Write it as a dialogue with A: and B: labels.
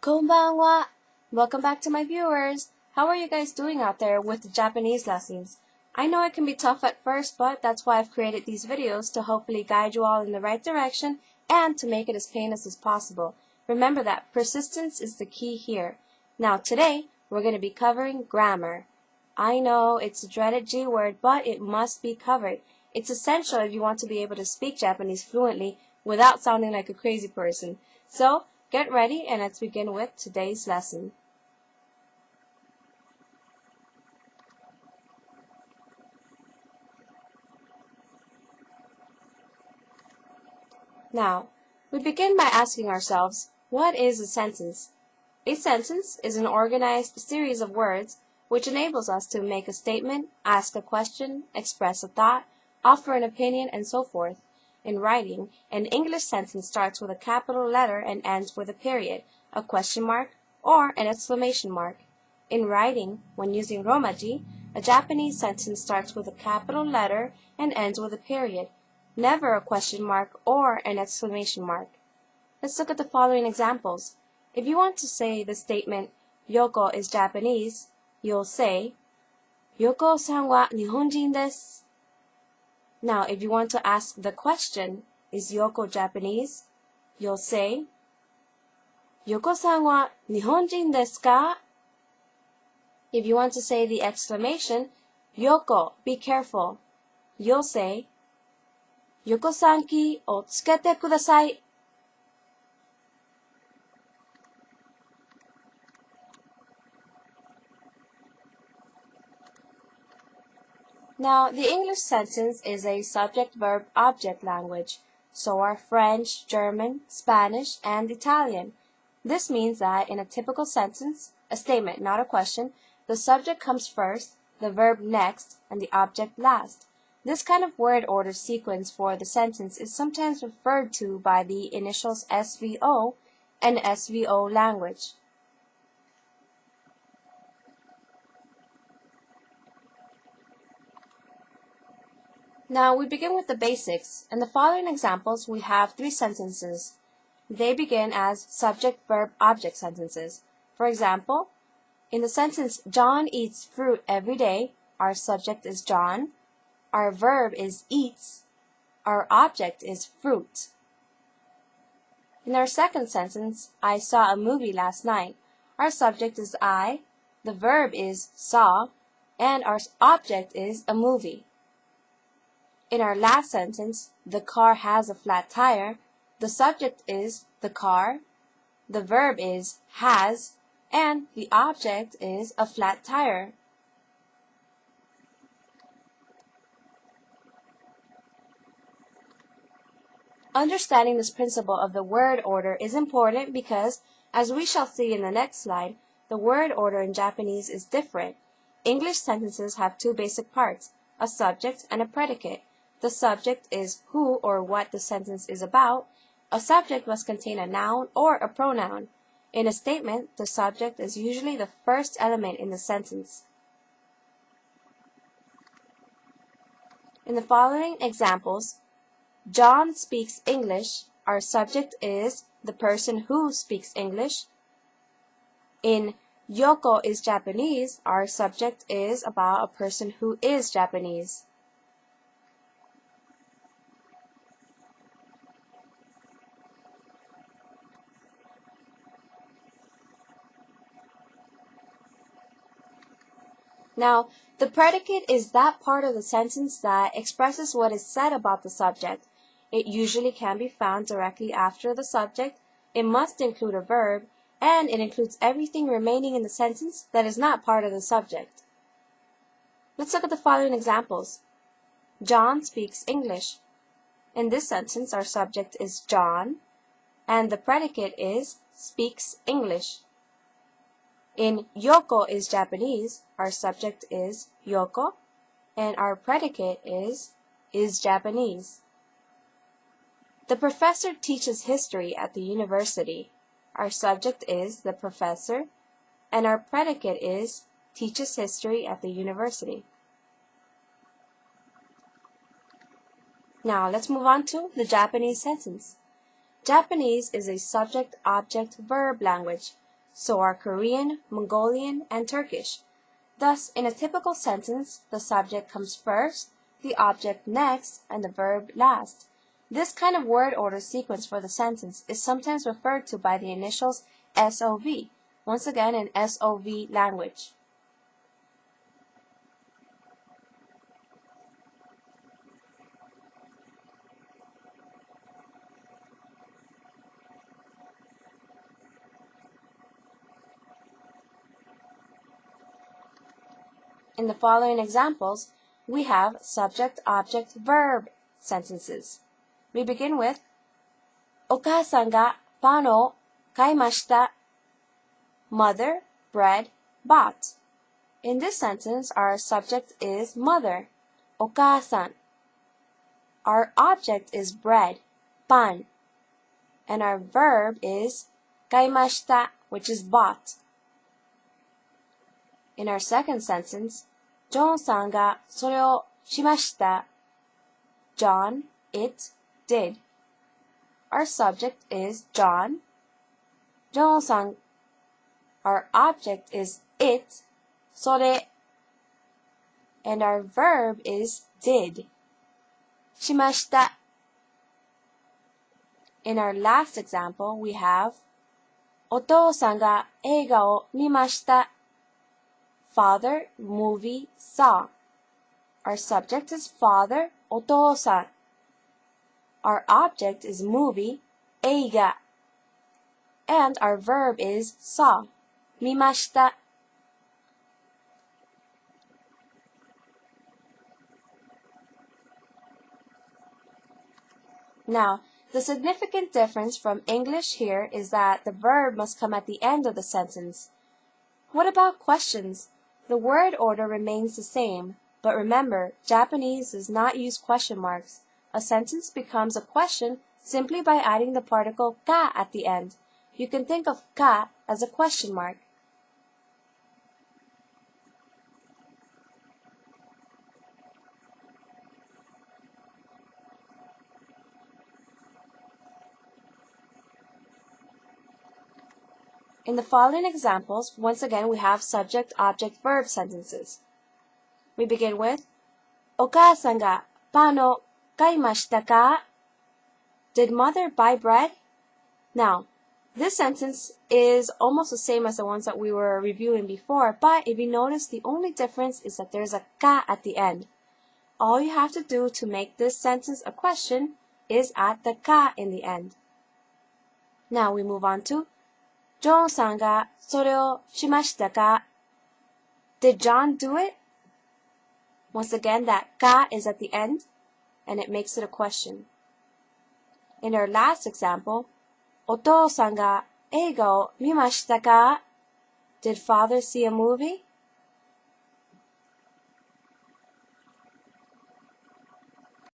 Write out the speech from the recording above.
A: Konbanwa! Welcome back to my viewers! How are you guys doing out there with the Japanese lessons? I know it can be tough at first, but that's why I've created these videos to hopefully guide you all in the right direction and to make it as painless as possible. Remember that persistence is the key here. Now today, we're going to be covering grammar. I know it's a dreaded G word, but it must be covered. It's essential if you want to be able to speak Japanese fluently without sounding like a crazy person. So, get ready and let's begin with today's lesson. Now, we begin by asking ourselves, what is a sentence? A sentence is an organized series of words which enables us to make a statement, ask a question, express a thought, offer an opinion, and so forth. In writing, an English sentence starts with a capital letter and ends with a period, a question mark, or an exclamation mark. In writing, when using Romaji, a Japanese sentence starts with a capital letter and ends with a period, never a question mark or an exclamation mark. Let's look at the following examples. If you want to say the statement, Yoko is Japanese, you'll say, Yoko-san wa Nihonjin desu. Now, if you want to ask the question, is Yoko Japanese? You'll say, Yoko-san wa Nihonjin desu ka? If you want to say the exclamation, Yoko, be careful, you'll say, Yoko-san ki o tsukete kudasai. Now, the English sentence is a subject-verb-object language. So are French, German, Spanish, and Italian. This means that in a typical sentence, a statement, not a question, the subject comes first, the verb next, and the object last. This kind of word order sequence for the sentence is sometimes referred to by the initials SVO and SVO language. Now we begin with the basics. In the following examples, we have three sentences. They begin as subject-verb-object sentences. For example, in the sentence, John eats fruit every day, our subject is John, our verb is eats, our object is fruit. In our second sentence, I saw a movie last night, our subject is I, the verb is saw, and our object is a movie. In our last sentence, the car has a flat tire, the subject is the car, the verb is has, and the object is a flat tire. Understanding this principle of the word order is important because, as we shall see in the next slide, the word order in Japanese is different. English sentences have two basic parts, a subject and a predicate. The subject is who or what the sentence is about. A subject must contain a noun or a pronoun. In a statement, the subject is usually the first element in the sentence. In the following examples, John speaks English. Our subject is the person who speaks English. In Yoko is Japanese, our subject is about a person who is Japanese. Now, the predicate is that part of the sentence that expresses what is said about the subject. It usually can be found directly after the subject, it must include a verb, and it includes everything remaining in the sentence that is not part of the subject. Let's look at the following examples. John speaks English. In this sentence, our subject is John, and the predicate is speaks English. In Yoko is Japanese, our subject is Yoko, and our predicate is Japanese. The professor teaches history at the university. Our subject is the professor, and our predicate is teaches history at the university. Now let's move on to the Japanese sentence. Japanese is a subject-object-verb language. So are Korean, Mongolian, and Turkish. Thus, in a typical sentence, the subject comes first, the object next, and the verb last. This kind of word order sequence for the sentence is sometimes referred to by the initials SOV, once again in SOV language. In the following examples, we have subject-object-verb sentences. We begin with お母さんがパンを買いました. Mother, bread, bought. In this sentence, our subject is mother, お母さん. Our object is bread, パン. And our verb is 買いました, which is bought. In our second sentence, ジョンさんがそれをしました. John, it, did. Our subject is John. ジョンさん. Our object is it, それ. And our verb is did. しました. In our last example, we have お父さんが映画を見ました. Father, movie, saw. Our subject is father, お父さん. Our object is movie, 映画. And our verb is saw, 見ました. Now, the significant difference from English here is that the verb must come at the end of the sentence. What about questions? The word order remains the same, but remember, Japanese does not use question marks. A sentence becomes a question simply by adding the particle ka at the end. You can think of ka as a question mark. In the following examples, once again we have subject-object-verb sentences. We begin with お母さんがパンを買いましたか? Did mother buy bread? Now, this sentence is almost the same as the ones that we were reviewing before, but if you notice, the only difference is that there's a ka at the end. All you have to do to make this sentence a question is add the ka in the end. Now we move on to ジョンさんがそれをしましたか? Did John do it? Once again, that ka is at the end, and it makes it a question. In our last example, お父さんが映画を見ましたか? Did father see a movie?